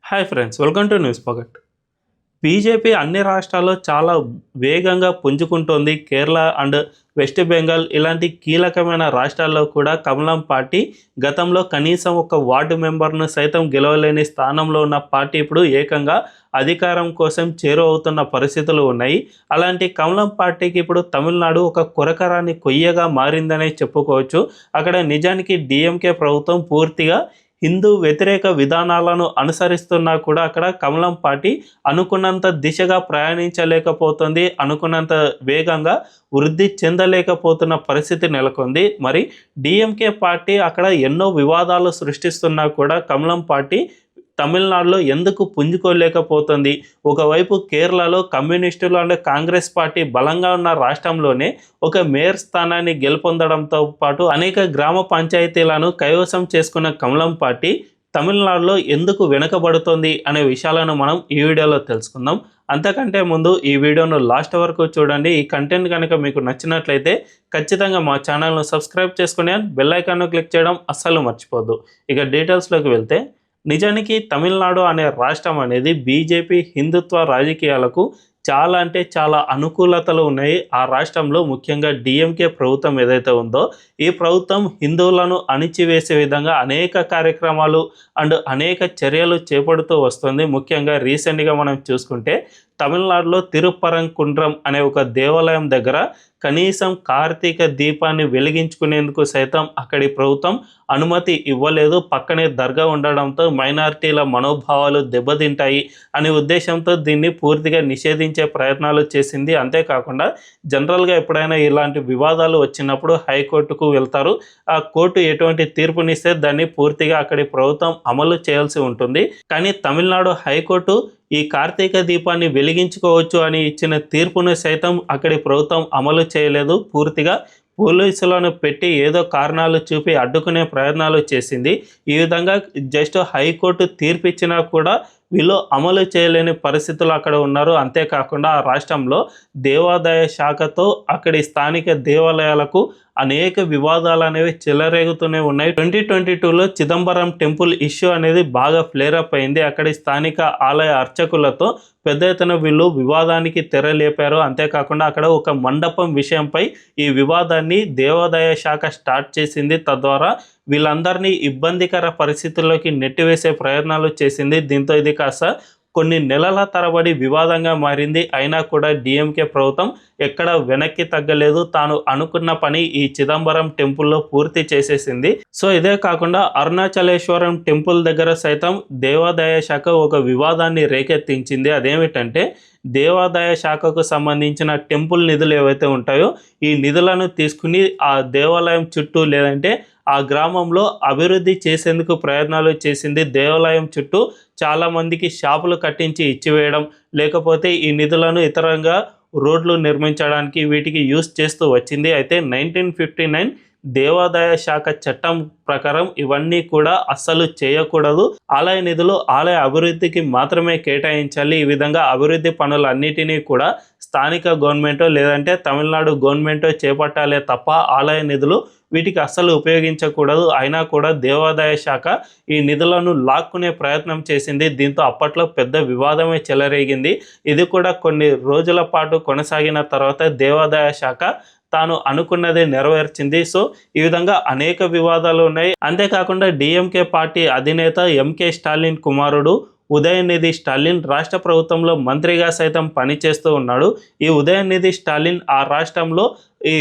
Hi friends, welcome to news pocket. BJP అన్ని రాష్ట్రాల్లో చాలా వేగంగా పుంజుకుంటోంది. కేరళ అండ్ వెస్ట్ బెంగాల్ ఇలాంటి కీలకమైన రాష్ట్రాల్లో కూడా కమలం పార్టీ గతంలో కనీసం ఒక వార్డు మెంబర్ను సైతం గెలవలేని స్థానంలో ఉన్న పార్టీ ఇప్పుడు ఏకంగా అధికారం కోసం చేరువవుతున్న పరిస్థితులు ఉన్నాయి. అలాంటి కమలం పార్టీకి ఇప్పుడు తమిళనాడు ఒక కొరకరాని కొయ్యగా మారిందనే చెప్పుకోవచ్చు. అక్కడ నిజానికి డిఎంకే ప్రభుత్వం పూర్తిగా హిందూ వ్యతిరేక విధానాలను అనుసరిస్తున్నా కూడా అక్కడ కమలం పార్టీ అనుకున్నంత దిశగా ప్రయాణించలేకపోతుంది, అనుకున్నంత వేగంగా వృద్ధి చెందలేకపోతున్న పరిస్థితి నెలకొంది. మరి డిఎంకే పార్టీ అక్కడ ఎన్నో వివాదాలు సృష్టిస్తున్నా కూడా కమలం పార్టీ తమిళనాడులో ఎందుకు పుంజుకోలేకపోతుంది? ఒకవైపు కేరళలో కమ్యూనిస్టులు అండ్ కాంగ్రెస్ పార్టీ బలంగా ఉన్న రాష్ట్రంలోనే ఒక మేయర్ స్థానాన్ని గెలుపొందడంతో పాటు అనేక గ్రామ పంచాయతీలను కైవసం చేసుకున్న కమలం పార్టీ తమిళనాడులో ఎందుకు వెనుకబడుతోంది అనే విషయాలను మనం ఈ వీడియోలో తెలుసుకుందాం. అంతకంటే ముందు ఈ వీడియోను లాస్ట్ వరకు చూడండి. ఈ కంటెంట్ కనుక మీకు నచ్చినట్లయితే ఖచ్చితంగా మా ఛానల్ను సబ్స్క్రైబ్ చేసుకుని బెల్ ఐకాన్ను క్లిక్ చేయడం అస్సలు మర్చిపోద్దు. ఇక డీటెయిల్స్లోకి వెళ్తే, నిజానికి తమిళనాడు అనే రాష్ట్రం అనేది బీజేపీ హిందుత్వ రాజకీయాలకు చాలా అంటే చాలా అనుకూలతలు ఉన్నాయి. ఆ రాష్ట్రంలో ముఖ్యంగా డిఎంకే ప్రభుత్వం ఏదైతే ఉందో ఈ ప్రభుత్వం హిందువులను అణిచివేసే విధంగా అనేక కార్యక్రమాలు అండ్ అనేక చర్యలు చేపడుతూ వస్తుంది. ముఖ్యంగా రీసెంట్గా మనం చూసుకుంటే తమిళనాడులో తిరుపరంకుండ్రం అనే ఒక దేవాలయం దగ్గర కనీసం కార్తీక దీపాన్ని వెలిగించుకునేందుకు సైతం అక్కడి ప్రభుత్వం అనుమతి ఇవ్వలేదు. పక్కనే దర్గా ఉండడంతో మైనారిటీల మనోభావాలు దెబ్బతింటాయి అనే ఉద్దేశంతో దీన్ని పూర్తిగా నిషేధించే ప్రయత్నాలు చేసింది. అంతేకాకుండా జనరల్గా ఎప్పుడైనా ఇలాంటి వివాదాలు వచ్చినప్పుడు హైకోర్టుకు వెళ్తారు. ఆ కోర్టు ఎటువంటి తీర్పునిస్తే దాన్ని పూర్తిగా అక్కడి ప్రభుత్వం అమలు చేయాల్సి ఉంటుంది. కానీ తమిళనాడు హైకోర్టు ఈ కార్తీక దీపాన్ని వెలిగించుకోవచ్చు అని ఇచ్చిన తీర్పును సైతం అక్కడి ప్రభుత్వం అమలు చేయలేదు. పూర్తిగా పోలీసులను పెట్టి ఏదో కారణాలు చూపి అడ్డుకునే ప్రయత్నాలు చేసింది. ఈ విధంగా జస్ట్ హైకోర్టు తీర్పు ఇచ్చినా కూడా వీళ్ళు అమలు చేయలేని పరిస్థితులు అక్కడ ఉన్నారు. అంతేకాకుండా ఆ రాష్ట్రంలో దేవాదాయ శాఖతో అక్కడి స్థానిక దేవాలయాలకు అనేక వివాదాలు అనేవి చెలరేగుతూనే ఉన్నాయి. 2022లో చిదంబరం టెంపుల్ ఇష్యూ అనేది బాగా ఫ్లేరప్ అయింది. అక్కడి స్థానిక ఆలయ అర్చకులతో పెద్ద ఎత్తున వీళ్ళు వివాదానికి తెరలేపారు. అంతేకాకుండా అక్కడ ఒక మండపం విషయంపై ఈ వివాదాన్ని దేవాదాయ శాఖ స్టార్ట్ చేసింది. తద్వారా వీళ్ళందరినీ ఇబ్బందికర పరిస్థితుల్లోకి నెట్టివేసే ప్రయత్నాలు చేసింది. దీంతో ఇది కాస్త కొన్ని నెలల తరబడి వివాదంగా మారింది. అయినా కూడా డిఎంకే ప్రభుత్వం ఎక్కడ వెనక్కి తగ్గలేదు. తాను అనుకున్న పని ఈ చిదంబరం టెంపుల్లో పూర్తి చేసేసింది. సో ఇదే కాకుండా అరుణాచలేశ్వరం టెంపుల్ దగ్గర సైతం దేవాదాయ శాఖ ఒక వివాదాన్ని రేకెత్తించింది. అదేమిటంటే దేవాదాయ శాఖకు సంబంధించిన టెంపుల్ నిధులు ఏవైతే ఉంటాయో ఈ నిధులను తీసుకుని ఆ దేవాలయం చుట్టూ లేదంటే ఆ గ్రామంలో అభివృద్ధి చేసేందుకు ప్రయత్నాలు చేసింది. దేవాలయం చుట్టూ చాలామందికి షాపులు కట్టించి ఇచ్చివేయడం, లేకపోతే ఈ నిధులను ఇతరంగా రోడ్లు నిర్మించడానికి వీటికి యూజ్ చేస్తూ వచ్చింది. అయితే 1959 దేవాదాయ శాఖ చట్టం ప్రకారం ఇవన్నీ కూడా అస్సలు చేయకూడదు. ఆలయ నిధులు ఆలయ అభివృద్ధికి మాత్రమే కేటాయించాలి. ఈ విధంగా అభివృద్ధి పనులన్నిటినీ కూడా స్థానిక గవర్నమెంటో లేదంటే తమిళనాడు గవర్నమెంటో చేపట్టాలే తప్ప ఆలయ నిధులు వీటికి అస్సలు ఉపయోగించకూడదు. అయినా కూడా దేవాదాయ శాఖ ఈ నిధులను లాక్కునే ప్రయత్నం చేసింది. దీంతో అప్పట్లో పెద్ద వివాదమే చెలరేగింది. ఇది కూడా కొన్ని రోజుల పాటు కొనసాగిన తర్వాత దేవాదాయ శాఖ తాను అనుకున్నదే నెరవేర్చింది. సో ఈ విధంగా అనేక వివాదాలు ఉన్నాయి. అంతేకాకుండా డిఎంకే పార్టీ అధినేత ఎంకే స్టాలిన్ కుమారుడు ఉదయనిధి స్టాలిన్ రాష్ట్ర ప్రభుత్వంలో మంత్రిగా సైతం పనిచేస్తూ ఉన్నాడు. ఈ ఉదయనిధి స్టాలిన్ ఆ రాష్ట్రంలో ఈ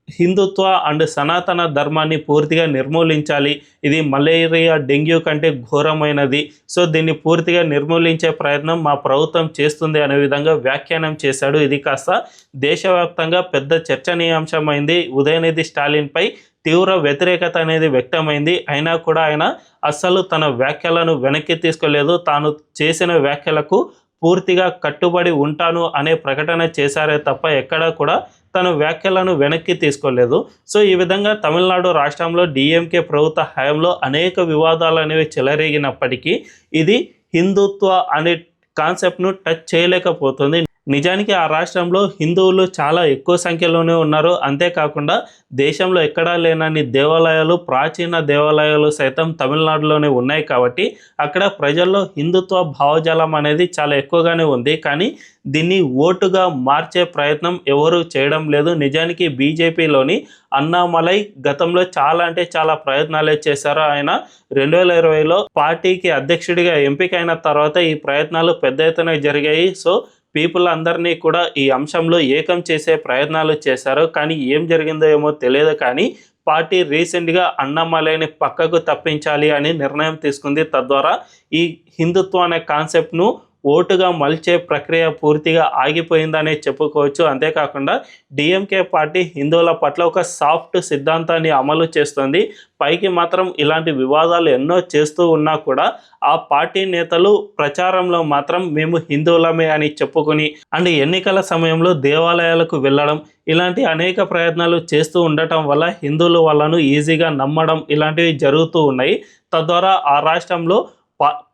హిందుత్వ అండ్ సనాతన ధర్మాన్ని పూర్తిగా నిర్మూలించాలి, ఇది మలేరియా డెంగ్యూ కంటే ఘోరమైనది, సో దీన్ని పూర్తిగా నిర్మూలించే ప్రయత్నం మా ప్రభుత్వం చేస్తుంది అనే విధంగా వ్యాఖ్యానం చేశాడు. ఇది కాస్త దేశవ్యాప్తంగా పెద్ద చర్చనీయాంశమైంది. ఉదయనిధి స్టాలిన్పై తీవ్ర వ్యతిరేకత అనేది వ్యక్తమైంది. అయినా కూడా ఆయన అస్సలు తన వ్యాఖ్యలను వెనక్కి తీసుకోలేదు. తాను చేసిన వ్యాఖ్యలకు పూర్తిగా కట్టుబడి ఉంటాను అనే ప్రకటన చేశారే తప్ప ఎక్కడా కూడా తన వ్యాఖ్యలను వెనక్కి తీసుకోలేదు. సో ఈ విధంగా తమిళనాడు రాష్ట్రంలో డిఎంకే ప్రభుత్వ హయాంలో అనేక వివాదాలు అనేవి చెలరేగినప్పటికీ ఇది హిందుత్వ అనే కాన్సెప్ట్ను టచ్ చేయలేకపోతుంది. నిజానికి ఆ రాష్ట్రంలో హిందువులు చాలా ఎక్కువ సంఖ్యలోనే ఉన్నారు. అంతేకాకుండా దేశంలో ఎక్కడా లేనన్ని దేవాలయాలు, ప్రాచీన దేవాలయాలు సైతం తమిళనాడులోనే ఉన్నాయి కాబట్టి అక్కడ ప్రజల్లో హిందుత్వ భావజాలం అనేది చాలా ఎక్కువగానే ఉంది. కానీ దీన్ని ఓటుగా మార్చే ప్రయత్నం ఎవరు చేయడం లేదు. నిజానికి బీజేపీలోని అన్నామలై గతంలో చాలా అంటే చాలా ప్రయత్నాలే చేశారు. ఆయన 2020లో పార్టీకి అధ్యక్షుడిగా ఎంపికైన తర్వాత ఈ ప్రయత్నాలు పెద్ద ఎత్తున జరిగాయి. సో పీపుల్ అందరినీ కూడా ఈ అంశంలో ఏకం చేసే ప్రయత్నాలు చేశారు. కానీ ఏం జరిగిందో ఏమో తెలియదు. కానీ పార్టీ రీసెంట్గా అన్నామలైని పక్కకు తప్పించాలి అని నిర్ణయం తీసుకుంది. తద్వారా ఈ హిందుత్వం అనే కాన్సెప్ట్ను ఓటుగా మలిచే ప్రక్రియ పూర్తిగా ఆగిపోయిందనే చెప్పుకోవచ్చు. అంతేకాకుండా డిఎంకే పార్టీ హిందువుల పట్ల ఒక సాఫ్ట్ సిద్ధాంతాన్ని అమలు చేస్తుంది. పైకి మాత్రం ఇలాంటి వివాదాలు ఎన్నో చేస్తూ ఉన్నా కూడా ఆ పార్టీ నేతలు ప్రచారంలో మాత్రం మేము హిందువులమే అని చెప్పుకొని అండ్ ఎన్నికల సమయంలో దేవాలయాలకు వెళ్ళడం ఇలాంటి అనేక ప్రయత్నాలు చేస్తూ ఉండటం వల్ల హిందువులు వాళ్ళను ఈజీగా నమ్మడం ఇలాంటివి జరుగుతూ ఉన్నాయి. తద్వారా ఆ రాష్ట్రంలో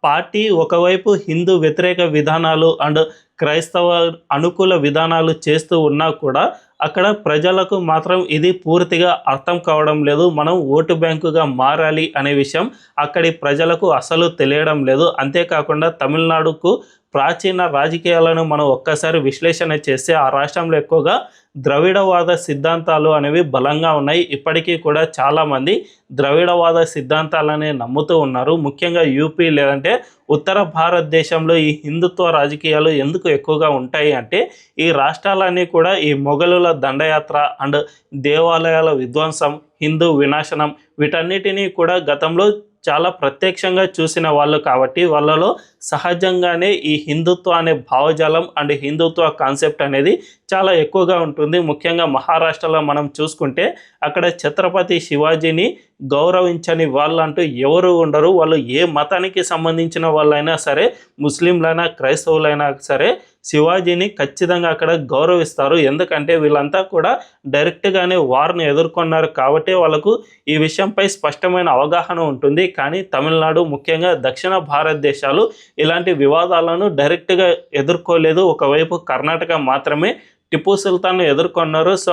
పార్టీ ఒకవైపు హిందూ వ్యతిరేక విధానాలు అండ్ క్రైస్తవ అనుకూల విధానాలు చేస్తూ ఉన్నా కూడా అక్కడ ప్రజలకు మాత్రం ఇది పూర్తిగా అర్థం కావడం లేదు. మనం ఓటు బ్యాంకుగా మారాలి అనే విషయం అక్కడి ప్రజలకు అసలు తెలియడం లేదు. అంతేకాకుండా తమిళనాడుకు ప్రాచీన రాజకీయాలను మనం ఒక్కసారి విశ్లేషణ చేస్తే ఆ రాష్ట్రంలో ఎక్కువగా ద్రవిడవాద సిద్ధాంతాలు అనేవి బలంగా ఉన్నాయి. ఇప్పటికీ కూడా చాలామంది ద్రవిడవాద సిద్ధాంతాలనే నమ్ముతూ ఉన్నారు. ముఖ్యంగా యూపీ లేదంటే ఉత్తర భారతదేశంలో ఈ హిందుత్వ రాజకీయాలు ఎందుకు ఎక్కువగా ఉంటాయి అంటే ఈ రాష్ట్రాలన్నీ కూడా ఈ మొఘలుల దండయాత్ర అండ్ దేవాలయాల విధ్వంసం, హిందూ వినాశనం వీటన్నిటినీ కూడా గతంలో చాలా ప్రత్యక్షంగా చూసిన వాళ్ళు కాబట్టి వాళ్ళలో సహజంగానే ఈ హిందుత్వ అనే భావజాలం అండ్ హిందుత్వ కాన్సెప్ట్ అనేది చాలా ఎక్కువగా ఉంటుంది. ముఖ్యంగా మహారాష్ట్రలో మనం చూసుకుంటే అక్కడ ఛత్రపతి శివాజీని గౌరవించని వాళ్ళంటూ ఎవరు ఉండరు. వాళ్ళు ఏ మతానికి సంబంధించిన వాళ్ళైనా సరే, ముస్లింలైనా క్రైస్తవులైనా సరే శివాజీని ఖచ్చితంగా అక్కడ గౌరవిస్తారు. ఎందుకంటే వీళ్ళంతా కూడా డైరెక్ట్గానే వార్ను ఎదుర్కొన్నారు కాబట్టి వాళ్ళకు ఈ విషయంపై స్పష్టమైన అవగాహన ఉంటుంది. కానీ తమిళనాడు ముఖ్యంగా దక్షిణ భారతదేశాలు ఇలాంటి వివాదాలను డైరెక్ట్గా ఎదుర్కోలేదు. ఒకవైపు కర్ణాటక మాత్రమే టిప్పు సుల్తాన్ను ఎదుర్కొన్నారు. సో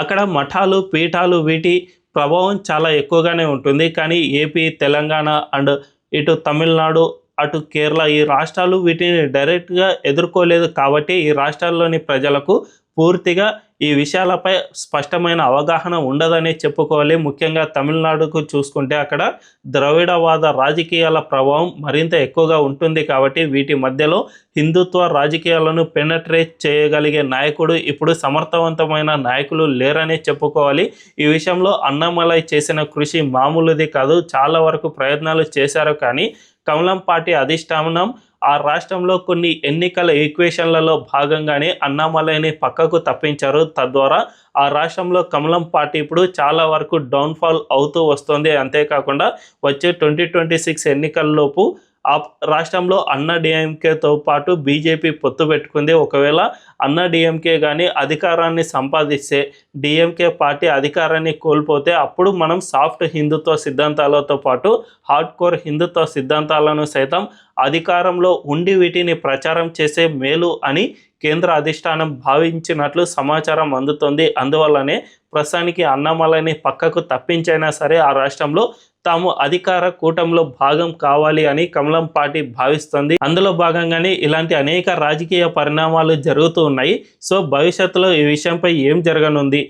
అక్కడ మఠాలు, పీఠాలు వీటి ప్రభావం చాలా ఎక్కువగానే ఉంటుంది. కానీ ఏపీ, తెలంగాణ అండ్ ఇటు తమిళనాడు, అటు కేరళ ఈ రాష్ట్రాలు వీటిని డైరెక్ట్గా ఎదుర్కోలేదు కాబట్టి ఈ రాష్ట్రాల్లోని ప్రజలకు పూర్తిగా ఈ విషయాలపై స్పష్టమైన అవగాహన ఉండదనే చెప్పుకోవాలి. ముఖ్యంగా తమిళనాడుకు చూసుకుంటే అక్కడ ద్రవిడవాద రాజకీయాల ప్రభావం మరింత ఎక్కువగా ఉంటుంది కాబట్టి వీటి మధ్యలో హిందుత్వ రాజకీయాలను పెనట్రేట్ చేయగలిగే నాయకుడు ఇప్పుడు సమర్థవంతమైన నాయకులు లేరనే చెప్పుకోవాలి. ఈ విషయంలో అన్నామలై చేసిన కృషి మామూలుది కాదు. చాలా వరకు ప్రయత్నాలు చేశారు. కానీ కమలం పార్టీ అధిష్టానం ఆ రాష్ట్రంలో కొన్ని ఎన్నికల ఈక్వేషన్లలో భాగంగానే అన్నామలైని పక్కకు తప్పించారు. తద్వారా ఆ రాష్ట్రంలో కమలం పార్టీ ఇప్పుడు చాలా వరకు డౌన్ఫాల్ అవుతూ వస్తుంది. అంతేకాకుండా వచ్చే 2026 ఎన్నికల్లోపు ఆ రాష్ట్రంలో అన్నా డిఎంకేతో పాటు బీజేపీ పొత్తు పెట్టుకుంది. ఒకవేళ అన్నా డిఎంకే కానీ అధికారాన్ని సంపాదిస్తే, డిఎంకే పార్టీ అధికారాన్ని కోల్పోతే అప్పుడు మనం సాఫ్ట్ హిందుత్వ సిద్ధాంతాలతో పాటు హార్డ్ కోర్ హిందుత్వ సిద్ధాంతాలను సైతం అధికారంలో ఉండి వీటిని ప్రచారం చేసే మేలు అని కేంద్ర అధిష్టానం భావించినట్లు సమాచారం అందుతుంది. అందువల్లనే ప్రస్తుతానికి అన్నామలైని పక్కకు తప్పించైనా సరే ఆ రాష్ట్రంలో తాము అధికార కూటమిలో భాగం కావాలి అని కమలం పార్టీ భావిస్తుంది. అందులో భాగంగానే ఇలాంటి అనేక రాజకీయ పరిణామాలు జరుగుతూ ఉన్నాయి. సో భవిష్యత్తులో ఈ విషయంపై ఏం జరగనుంది,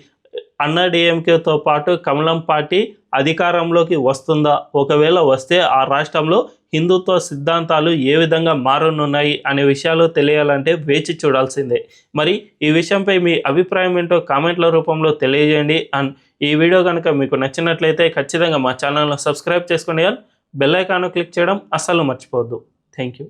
అన్నా డిఎంకేతో పాటు కమలం పార్టీ అధికారంలోకి వస్తుందా, ఒకవేళ వస్తే ఆ రాష్ట్రంలో హిందుత్వ సిద్ధాంతాలు ఏ విధంగా మారనున్నాయి అనే విషయాలు తెలియాలంటే వేచి చూడాల్సిందే. మరి ఈ విషయంపై మీ అభిప్రాయం ఏంటో కామెంట్ల రూపంలో తెలియజేయండి. అండ్ ఈ వీడియో కనుక మీకు నచ్చినట్లయితే ఖచ్చితంగా మా ఛానల్ను సబ్స్క్రైబ్ చేసుకోండి. బెల్ ఐకాన్ క్లిక్ చేయడం అస్సలు మర్చిపోవద్దు. Thank you.